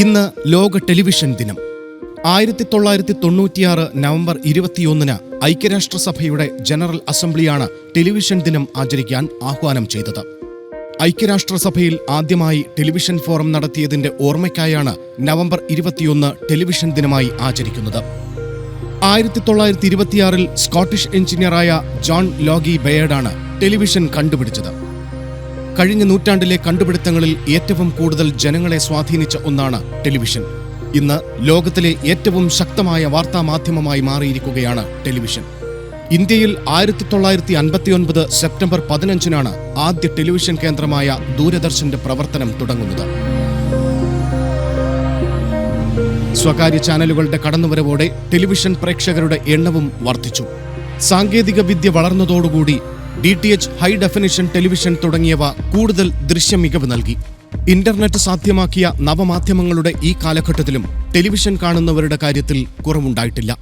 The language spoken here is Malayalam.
ഇന്ന് ലോക ടെലിവിഷൻ ദിനം. 1996 നവംബർ 21 ഐക്യരാഷ്ട്രസഭയുടെ ജനറൽ അസംബ്ലിയാണ് ടെലിവിഷൻ ദിനം ആചരിക്കാൻ ആഹ്വാനം ചെയ്തത്. ഐക്യരാഷ്ട്രസഭയിൽ ആദ്യമായി ടെലിവിഷൻ ഫോറം നടത്തിയതിന്റെ ഓർമ്മയ്ക്കായാണ് നവംബർ 21 ടെലിവിഷൻ ദിനമായി ആചരിക്കുന്നത്. 1926 സ്കോട്ടിഷ് എഞ്ചിനീയറായ ജോൺ ലോഗി ബെയർഡാണ് ടെലിവിഷൻ കണ്ടുപിടിച്ചത്. കഴിഞ്ഞ നൂറ്റാണ്ടിലെ കണ്ടുപിടുത്തങ്ങളിൽ ഏറ്റവും കൂടുതൽ ജനങ്ങളെ സ്വാധീനിച്ച ഒന്നാണ് ടെലിവിഷൻ. ഇന്ന് ലോകത്തിലെ ഏറ്റവും ശക്തമായ വാർത്താമാധ്യമമായി മാറിയിരിക്കുകയാണ് ടെലിവിഷൻ. ഇന്ത്യയിൽ 1959 സെപ്റ്റംബർ 15 ആദ്യ ടെലിവിഷൻ കേന്ദ്രമായ ദൂരദർശന്റെ പ്രവർത്തനം തുടങ്ങുന്നത്. സ്വകാര്യ ചാനലുകളുടെ കടന്നുവരവോടെ ടെലിവിഷൻ പ്രേക്ഷകരുടെ എണ്ണവും വർദ്ധിച്ചു. സാങ്കേതിക വിദ്യ വളർന്നതോടുകൂടി DTH ഹൈ ഡെഫിനിഷൻ ടെലിവിഷൻ തുടങ്ങിയവ കൂടുതൽ ദൃശ്യമികവ് നൽകി. ഇന്റർനെറ്റ് സാധ്യമാക്കിയ നവമാധ്യമങ്ങളുടെ ഈ കാലഘട്ടത്തിലും ടെലിവിഷൻ കാണുന്നവരുടെ കാര്യത്തിൽ കുറവുണ്ടായിട്ടില്ല.